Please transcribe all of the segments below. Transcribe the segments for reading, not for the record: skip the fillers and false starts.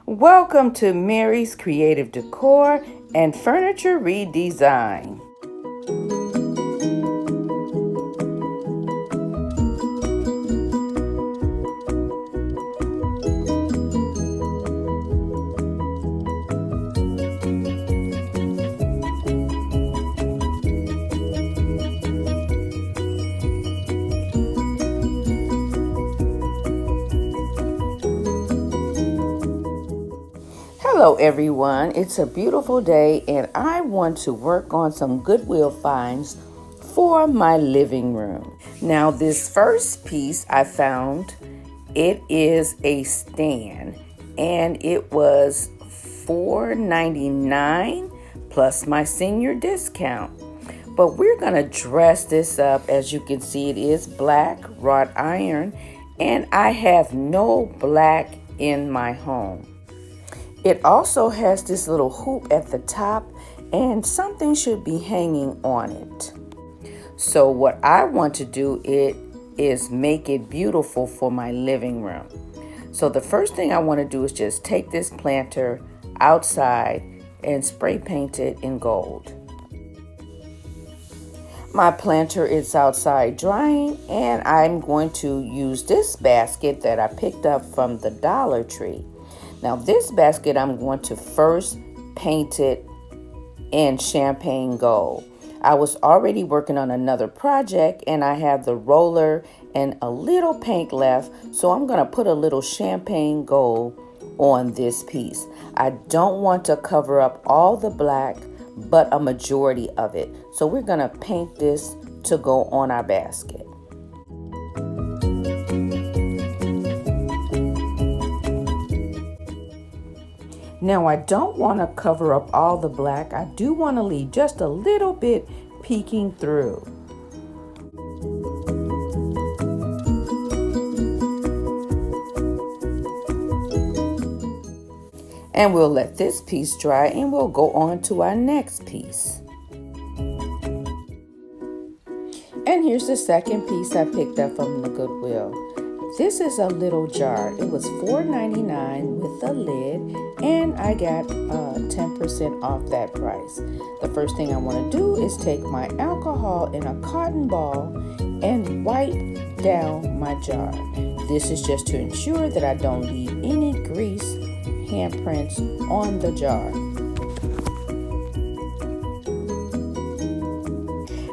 Welcome to Mary's Creative Decor and Furniture Redesign. Hello everyone, it's a beautiful day and I want to work on some Goodwill finds for my living room. Now this first piece I found, it is a stand and it was $4.99 plus my senior discount. But we're going to dress this up. As you can see, it is black wrought iron and I have no black in my home. It also has this little hoop at the top and something should be hanging on it. So what I want to do is make it beautiful for my living room. So the first thing I want to do is just take this planter outside and spray paint it in gold. My planter is outside drying and I'm going to use this basket that I picked up from the Dollar Tree. Now this basket, I'm going to first paint it in champagne gold. I was already working on another project and I have the roller and a little paint left. So I'm going to put a little champagne gold on this piece. I don't want to cover up all the black, but a majority of it. So we're going to paint this to go on our basket. Now I don't want to cover up all the black. I do want to leave just a little bit peeking through. And we'll let this piece dry and we'll go on to our next piece. And here's the second piece I picked up from the Goodwill. This is a little jar. It was $4.99 with a lid and I got 10% off that price. The first thing I want to do is take my alcohol in a cotton ball and wipe down my jar. This is just to ensure that I don't leave any grease handprints on the jar.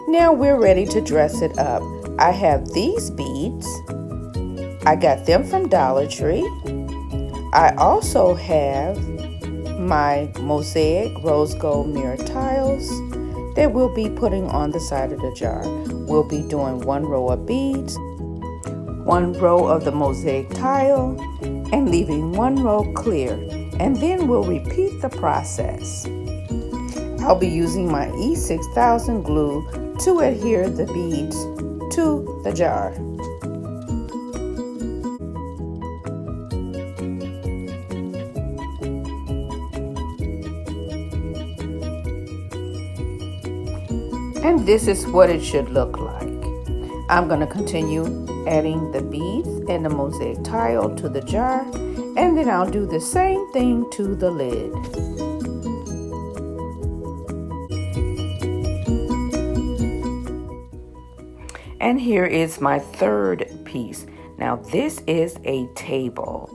Now we're ready to dress it up. I have these beads. I got them from Dollar Tree. I also have my mosaic rose gold mirror tiles that we'll be putting on the side of the jar. We'll be doing one row of beads, one row of the mosaic tile, and leaving one row clear. And then we'll repeat the process. I'll be using my E6000 glue to adhere the beads to the jar. And this is what it should look like. I'm going to continue adding the beads and the mosaic tile to the jar, and then I'll do the same thing to the lid. And here is my third piece. Now this is a table.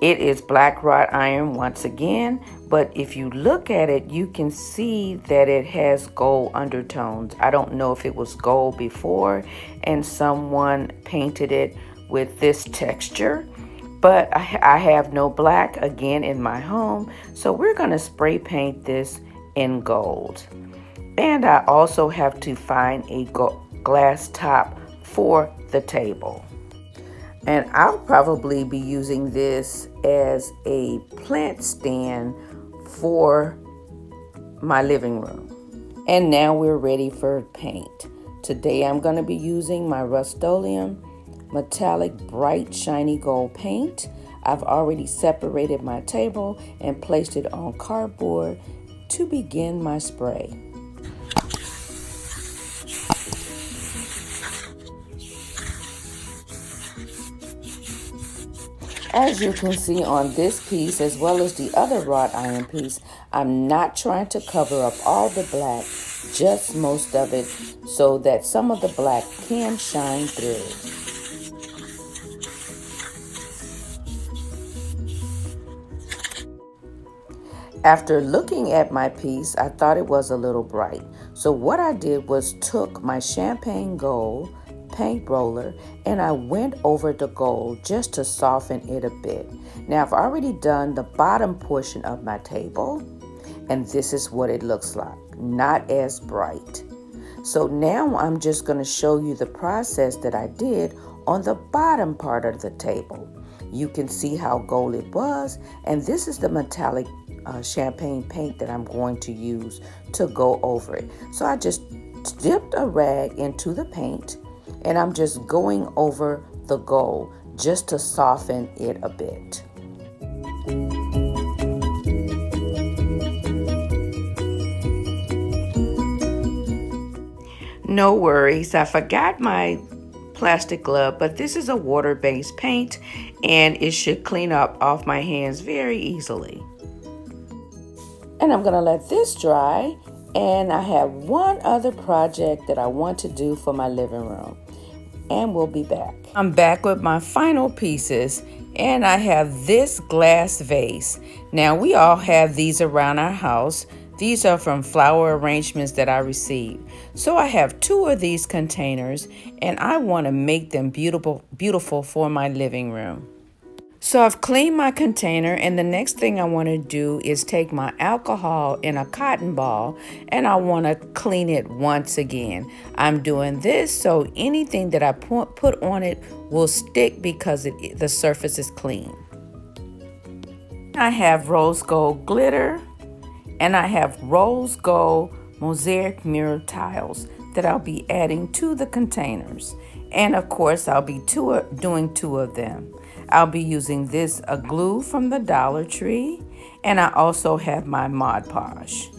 It is black wrought iron once again, but if you look at it, you can see that it has gold undertones. I don't know if it was gold before and someone painted it with this texture, but I have no black again in my home, so we're going to spray paint this in gold. And I also have to find a glass top for the table. And I'll probably be using this as a plant stand for my living room. And now we're ready for paint. Today I'm going to be using my Rust-Oleum metallic bright shiny gold paint. I've already separated my table and placed it on cardboard to begin my spray. As you can see on this piece as well as the other wrought iron piece, I'm not trying to cover up all the black, just most of it, so that some of the black can shine through. After looking at my piece, I thought it was a little bright. So what I did was took my champagne gold paint roller and I went over the gold just to soften it a bit. Now I've already done the bottom portion of my table and this is what it looks like, not as bright. So now I'm just going to show you the process that I did on the bottom part of the table. You can see how gold it was, and this is the metallic champagne paint that I'm going to use to go over it. So I just dipped a rag into the paint and I'm just going over the gold just to soften it a bit. No worries, I forgot my plastic glove, but this is a water-based paint and it should clean up off my hands very easily. And I'm gonna let this dry, and I have one other project that I want to do for my living room, and we'll be back. I'm back with my final pieces, and I have this glass vase. Now we all have these around our house. These are from flower arrangements that I received. So I have 2 of these containers, and I want to make them beautiful for my living room. So I've cleaned my container, and the next thing I want to do is take my alcohol in a cotton ball and I want to clean it once again. I'm doing this so anything that I put on it will stick because the surface is clean. I have rose gold glitter and I have rose gold mosaic mirror tiles that I'll be adding to the containers. And of course I'll be doing 2 of them. I'll be using this glue from the Dollar Tree, and I also have my Mod Podge.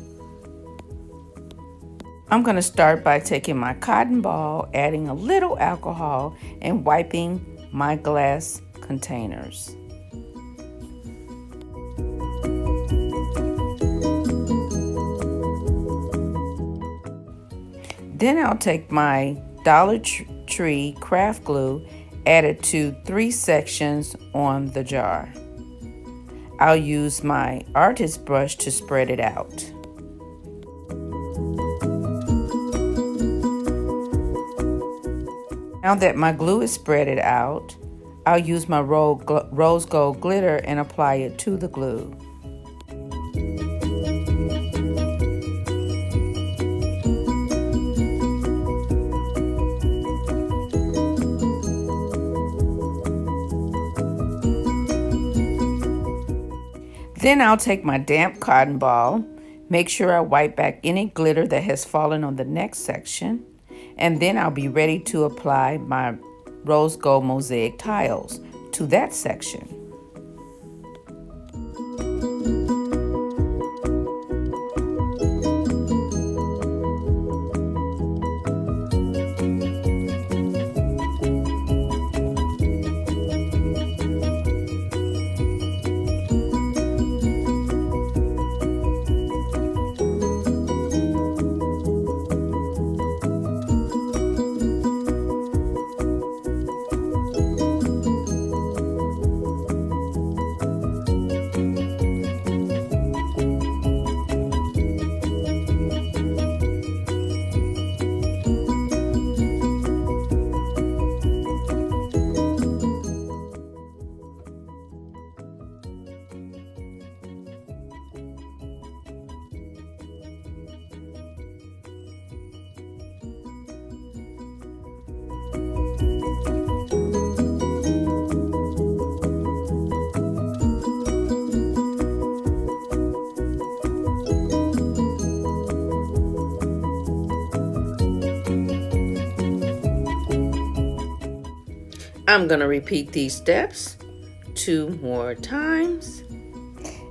I'm going to start by taking my cotton ball, adding a little alcohol, and wiping my glass containers. Then I'll take my Dollar Tree craft glue, add it to 3 sections on the jar. I'll use my artist brush to spread it out. Now that my glue is spreaded out, I'll use my rose gold glitter and apply it to the glue. Then I'll take my damp cotton ball, make sure I wipe back any glitter that has fallen on the next section, and then I'll be ready to apply my rose gold mosaic tiles to that section. I'm going to repeat these steps 2 more times,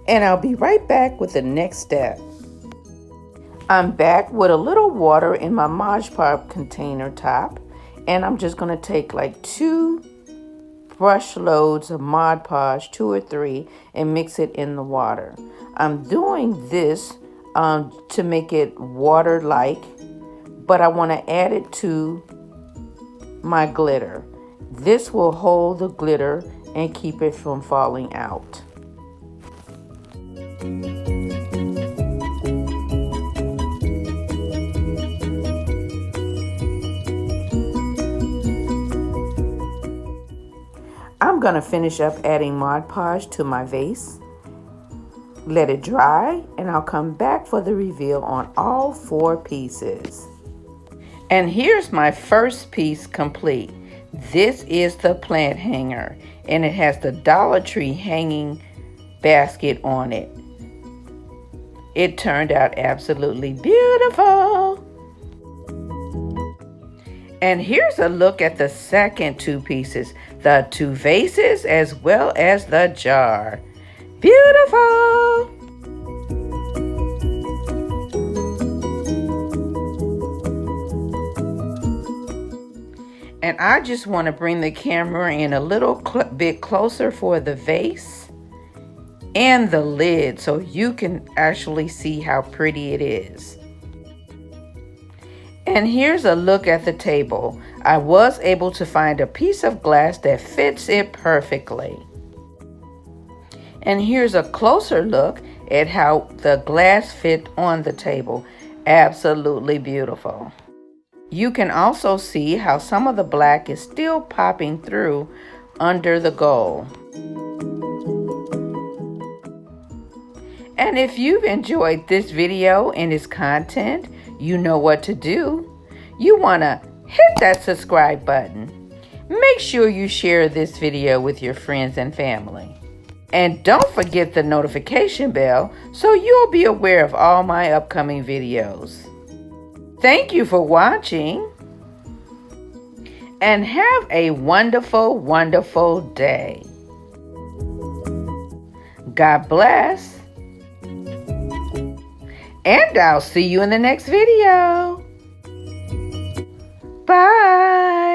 and I'll be right back with the next step. I'm back with a little water in my Mod Podge container top, and I'm just going to take like 2 brush loads of Mod Podge, 2 or 3, and mix it in the water. I'm doing this to make it water-like, but I want to add it to my glitter. This will hold the glitter and keep it from falling out. I'm going to finish up adding Mod Podge to my vase. Let it dry, and I'll come back for the reveal on all 4 pieces. And here's my first piece complete. This is the plant hanger, and it has the Dollar Tree hanging basket on it. It turned out absolutely beautiful. And here's a look at the second 2 pieces, the 2 vases as well as the jar. Beautiful! And I just want to bring the camera in a little bit closer for the vase and the lid so you can actually see how pretty it is. And here's a look at the table. I was able to find a piece of glass that fits it perfectly. And here's a closer look at how the glass fit on the table. Absolutely beautiful. You can also see how some of the black is still popping through under the gold. And if you've enjoyed this video and its content, you know what to do. You want to hit that subscribe button. Make sure you share this video with your friends and family. And don't forget the notification bell so you'll be aware of all my upcoming videos. Thank you for watching, and have a wonderful, wonderful day. God bless, and I'll see you in the next video. Bye.